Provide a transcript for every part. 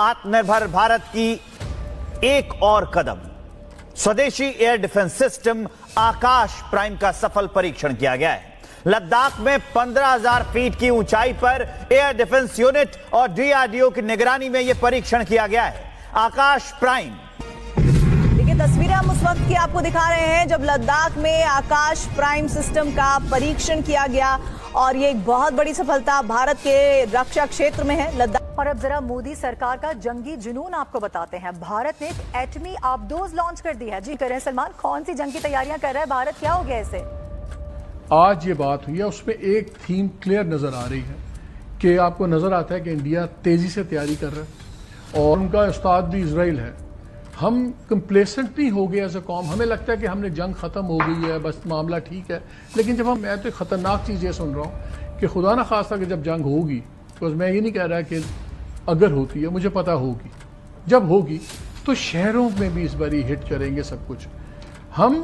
आत्मनिर्भर भारत की एक और कदम। स्वदेशी एयर डिफेंस सिस्टम आकाश प्राइम का सफल परीक्षण किया गया है। लद्दाख में 15,000 फीट की ऊंचाई पर एयर डिफेंस यूनिट और डीआरडीओ की निगरानी में यह परीक्षण किया गया है। आकाश प्राइम। देखिए तस्वीरें हम उस वक्त की आपको दिखा रहे हैं जब लद्दाख में आकाश प्राइम सिस्टम का परीक्षण किया गया और ये एक बहुत बड़ी सफलता भारत के रक्षा क्षेत्र में है लद्दाख। और अब जरा मोदी सरकार का जंगी जुनून आपको बताते हैं। भारत ने एक एटमी आबदोज लॉन्च कर दी है। जी करें सलमान, कौन सी जंग की तैयारियां कर रहा है भारत, क्या हो गया इसे? आज ये बात हुई है, उसमें एक थीम क्लियर नजर आ रही है कि आपको नजर आता है कि इंडिया तेजी से तैयारी कर रहा है और उनका उस्ताद भी इजराइल है। हम कंप्लेसेंट नहीं हो गए एज अ कौम। हमें लगता है कि हमने जंग खत्म हो गई है, बस मामला ठीक है। लेकिन जब मैं तो खतरनाक चीज़ ये सुन रहा हूँ कि खुदा ना खास्ता कि जब जंग होगी, बिकॉज मैं ये नहीं कह रहा कि अगर होती है, मुझे पता होगी, जब होगी तो शहरों में भी इस बारी हिट करेंगे सब कुछ। हम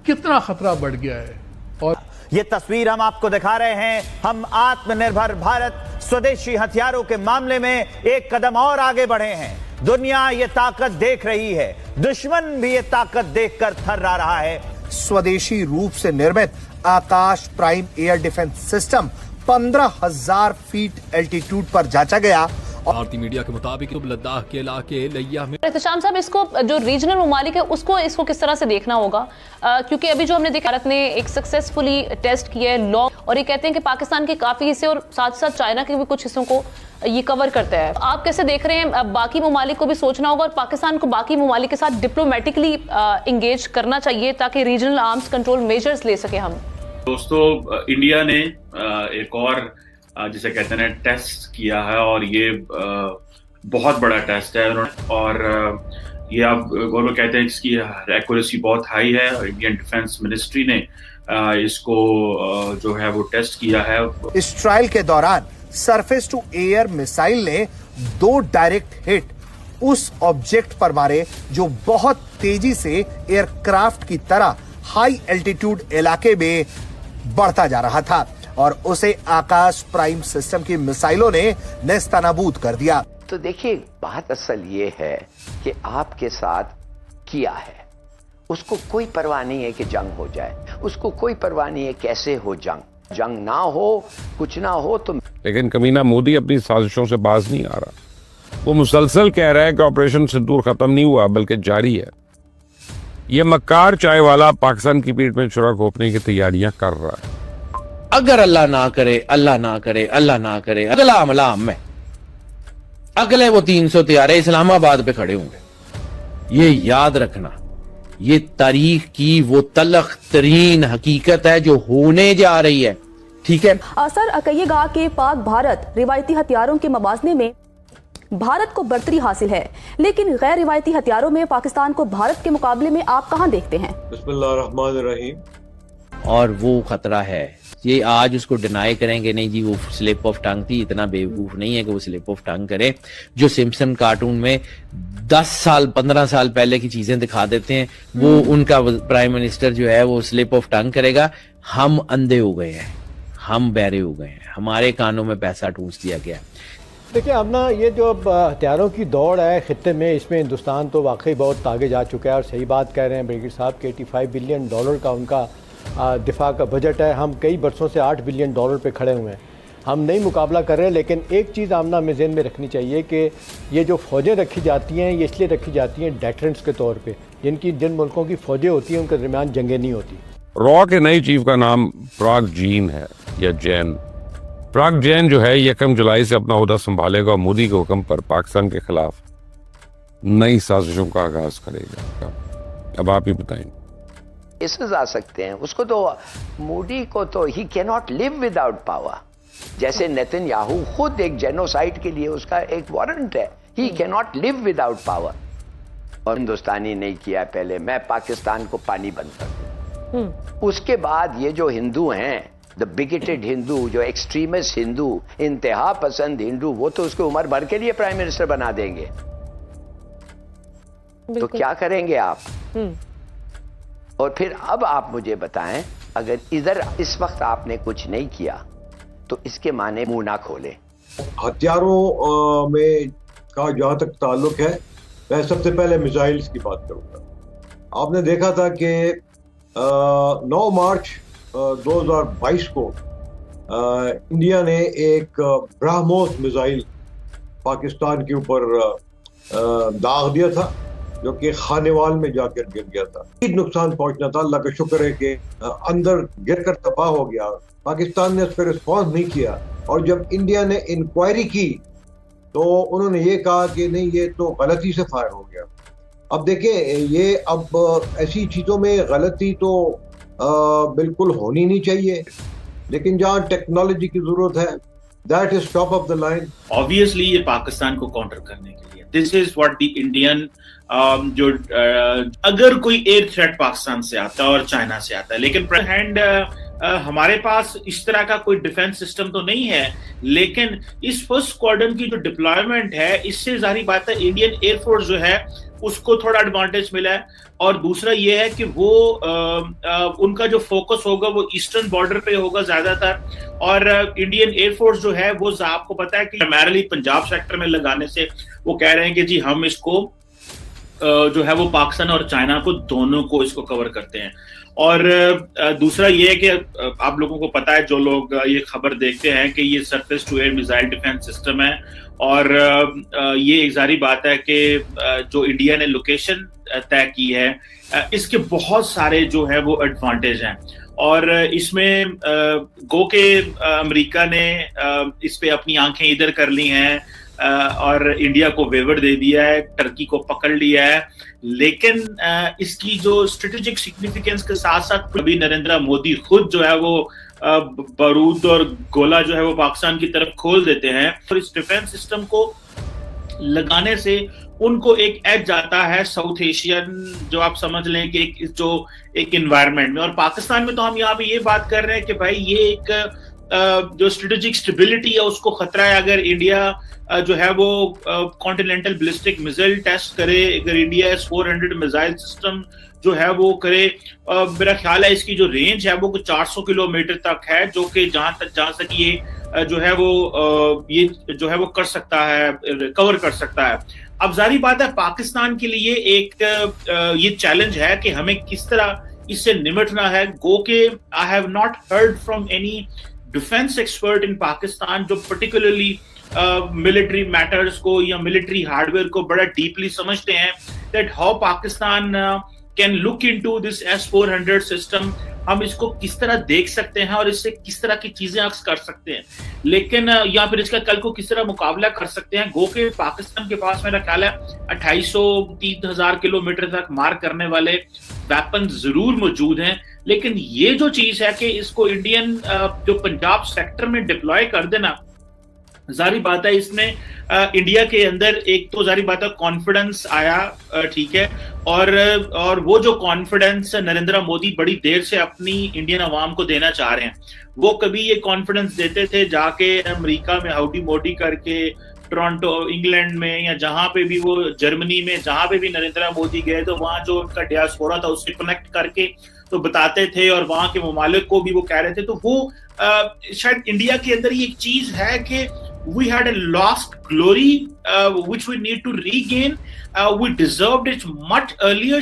कितना खतरा बढ़ गया है। और ये तस्वीर हम आपको दिखा रहे हैं। हम आत्मनिर्भर भारत स्वदेशी हथियारों के मामले में एक कदम और आगे बढ़े हैं। दुनिया ये ताकत देख रही है, दुश्मन भी ये ताकत देखकर थर्रा रहा है। स्वदेशी रूप से निर्मित Akash prime air defence system 15,000 feet altitude पर जांचा गया। भारतीय मीडिया के मुताबिक लद्दाख के इलाके लैया में एहतशाम साहब, इसको जो रीजनल ममालिक है इसको किस तरह से देखना होगा, क्योंकि अभी जो हमने देखा भारत ने एक सक्सेसफुली टेस्ट किया है लॉ, और ये कहते हैं कि पाकिस्तान के काफी हिस्से और साथ साथ चाइना के भी कुछ हिस्सों को ये कवर करता है। आप कैसे देख रहे हैं? बाकी ममालिक को भी सोचना होगा और पाकिस्तान को बाकी ममालिक के साथ डिप्लोमेटिकली इंगेज करना चाहिए ताकि रीजनल आर्म्स कंट्रोल मेजर्स ले सके हम। दोस्तों, इंडिया ने एक और जिसे कहते हैं टेस्ट किया है और ये बहुत बड़ा टेस्ट है और ये आप गौरव कहते हैं इसकी एक्यूरेसी बहुत हाई है और इंडियन डिफेंस मिनिस्ट्री ने इसको जो है वो टेस्ट किया है। इस ट्रायल के दौरान सरफेस टू एयर मिसाइल ने 2 डायरेक्ट हिट उस ऑब्जेक्ट पर मारे जो बहुत तेजी से एयरक्राफ्ट की तरह हाई एल्टीट्यूड इलाके में बढ़ता जा रहा था और उसे आकाश प्राइम सिस्टम की मिसाइलों ने नेस्तनाबूद कर दिया। तो देखिए, बात असल ये है कि आपके साथ किया है, उसको कोई परवाह नहीं है कि जंग हो जाए, उसको कोई परवाह नहीं है कैसे हो जंग ना हो, कुछ ना हो तो। लेकिन कमीना मोदी अपनी साजिशों से बाज नहीं आ रहा। वो मुसलसल कह रहा है कि ऑपरेशन सिंदूर खत्म नहीं हुआ बल्कि जारी है। ये मक्कार चाय वाला पाकिस्तान की पीठ में छुरा घोंपने की तैयारियां कर रहा है। अगर अल्लाह ना करे, अल्लाह ना करे, अल्लाह ना करे, अगला हमला हम अगले वो 300 तैयारे इस्लामाबाद पे खड़े होंगे। ये याद रखना, ये तारीख की वो तलख तरीन हकीकत है जो होने जा रही है। ठीक है सर, कहिएगा कि पाक भारत रिवायती हथियारों के मवाजने में भारत को बढ़तरी हासिल है, लेकिन गैर रिवायती हथियारों में पाकिस्तान को भारत के मुकाबले में आप कहां देखते हैं? बिस्मिल्लाहिर्रहमानिर्रहीम। और वो खतरा है, ये आज उसको डिनाई करेंगे नहीं जी वो स्लिप ऑफ टंग थी, इतना बेवकूफ नहीं है कि वो स्लिप ऑफ टंग करे। जो सिम्पसन कार्टून में 10 साल 15 साल पहले की चीजें दिखा देते हैं, वो उनका प्राइम मिनिस्टर जो है वो स्लिप ऑफ टंग करेगा। हम अंधे हो गए हैं, हम बहरे हो गए हैं, हमारे कानों में पैसा ठूंस दिया गया। देखिए अब ना ये जो हथियारों की दौड़ है खित्ते में, इसमें हिंदुस्तान तो वाकई बहुत आगे जा चुका है और सही बात कह रहे हैं ब्रिगेड साहब कि $85 बिलियन का उनका दिफा का बजट है। हम कई बरसों से $8 बिलियन पे खड़े हुए हैं, हम नहीं मुकाबला कर रहे हैं। लेकिन एक चीज़ आमना हमें ज़हन में रखनी चाहिए कि ये जो फ़ौजें रखी जाती हैं ये इसलिए रखी जाती हैं डेटरेंट्स के तौर पे, जिन मुल्कों की फ़ौजें होती हैं उनके दरमियान जंगें नहीं होती। रॉ के नई चीफ का नाम प्राग जीन है या जैन। प्राग जैन जो है 1 जुलाई से अपना ओहदा संभालेगा और मोदी के हुक्म पर पाकिस्तान के खिलाफ नई साजिशों का आगाज करेगा। अब आप ही बताएं। इससे जा सकते हैं उसको तो, मोदी को तो he can not live without power. जैसे नेतन्याहू खुद एक जेनोसाइड के लिए उसका एक वारंट है, he can not live without power. और हिंदुस्तानी नहीं किया पहले, मैं पाकिस्तान को पानी बंद कर दूं। उसके बाद ये जो हिंदू हैं, द बिगेटेड हिंदू, जो एक्सट्रीमिस्ट हिंदू, इंतहा पसंद हिंदू, वो तो उसको उम्र भर के लिए प्राइम मिनिस्टर बना देंगे। तो क्या करेंगे आप? और फिर अब आप मुझे बताएं, अगर इधर इस वक्त आपने कुछ नहीं किया तो इसके माने मुंह ना खोले। हथियारों में का जहाँ तक ताल्लुक है, मैं सबसे पहले मिसाइल्स की बात करूँगा। आपने देखा था कि 9 मार्च 2022 को इंडिया ने एक ब्रह्मोस मिसाइल पाकिस्तान के ऊपर दाग दिया था, जो कि खानेवाल में जाकर गिर गया था। नुकसान पहुंचना था, अल्लाह का शुक्र है कि अंदर गिरकर तबाह हो गया। पाकिस्तान ने उस पर रिस्पॉन्स नहीं किया, और जब इंडिया ने इंक्वायरी की तो उन्होंने ये कहा कि नहीं, ये तो गलती से फायर हो गया। अब देखिए, ये अब ऐसी चीज़ों में गलती तो बिल्कुल होनी नहीं चाहिए, लेकिन जहाँ टेक्नोलॉजी की जरूरत है, that is top of the line. Obviously ये पाकिस्तान को काउंटर करने के लिए, this is what the Indian अगर कोई एयर थ्रेट पाकिस्तान से आता है और चाइना से आता है, लेकिन हैंड हमारे पास इस तरह का कोई डिफेंस सिस्टम तो नहीं है, लेकिन इस फर्स्ट स्क्वाड्रन की जो डिप्लॉयमेंट है, इससे जाहिर बात है इंडियन एयरफोर्स जो है उसको थोड़ा एडवांटेज मिला है। और दूसरा ये है कि वो उनका जो फोकस होगा वो ईस्टर्न बॉर्डर पे होगा ज्यादातर, और इंडियन एयरफोर्स जो है वो आपको पता है कि प्राइमरली पंजाब सेक्टर में लगाने से वो कह रहे हैं कि जी हम इसको जो है वो पाकिस्तान और चाइना को दोनों को इसको कवर करते हैं। और दूसरा ये है कि आप लोगों को पता है, जो लोग ये खबर देखते हैं, कि ये surface to air missile defence system है, और ये एक जारी बात है कि जो इंडिया ने लोकेशन तय की है, इसके बहुत सारे जो है वो एडवांटेज हैं। और इसमें गो के अमेरिका ने इस पे अपनी आंखें इधर कर ली हैं और इंडिया को वेवर दे दिया है, टर्की को पकड़ लिया है, लेकिन इसकी जो स्ट्रेटेजिक सिग्निफिकेंस के साथ साथ अभी नरेंद्र मोदी खुद जो है वो बारूद और गोला जो है वो पाकिस्तान की तरफ खोल देते हैं, और इस डिफेंस सिस्टम को लगाने से उनको एक एज आता है साउथ एशियन, जो आप समझ लें कि एक इन्वायरमेंट में। और पाकिस्तान में तो हम यहाँ पे ये बात कर रहे हैं कि भाई ये एक जो स्ट्रेटेजिक स्टेबिलिटी है उसको खतरा है। अगर इंडिया जो है वो कॉन्टिनेंटल बैलिस्टिक मिसाइल टेस्ट करे, अगर इंडिया S-400 मिसाइल सिस्टम जो है वो करे, मेरा ख्याल है इसकी जो रेंज है वो 400 किलोमीटर तक है, जो कि जहां तक ये जो है वो ये जो है वो कर सकता है, कवर कर सकता है। अब जारी बात है पाकिस्तान के लिए एक ये चैलेंज है कि हमें किस तरह इससे निपटना है। गो के I have not heard from any defence expert in Pakistan जो पर्टिकुलरली मिलिट्री मैटर्स को या मिलिट्री हार्डवेयर को बड़ा डीपली समझते हैं, that how Pakistan can look into this S-400 system, हम इसको किस तरह देख सकते हैं और इससे किस तरह की चीजें अक्स कर सकते हैं, लेकिन या फिर इसका कल को किस तरह मुकाबला कर सकते हैं। गो के पाकिस्तान के पास मेरा ख्याल है 2800-3000 किलोमीटर तक मार करने वाले वेपन जरूर मौजूद हैं, लेकिन ये जो चीज है कि इसको इंडियन जो पंजाब सेक्टर में डिप्लॉय कर देना, जारी बात है इसमें इंडिया के अंदर एक तो जारी बात है कॉन्फिडेंस आया, ठीक है, और वो जो कॉन्फिडेंस नरेंद्र मोदी बड़ी देर से अपनी इंडियन अवाम को देना चाह रहे हैं, वो कभी ये कॉन्फिडेंस देते थे जाके अमेरिका में हाउडी मोडी करके, टोरंटो इंग्लैंड में, या जहां पे भी वो जर्मनी में, जहां पे भी नरेंद्र मोदी गए तो वहां जो उनका डियास्पोरा था उससे कनेक्ट करके तो बताते थे, और वहां के ममालिक को भी वो कह रहे थे। तो वो शायद इंडिया के अंदर ये एक चीज है कि we had a lost glory which we need to regain. We deserved it much earlier.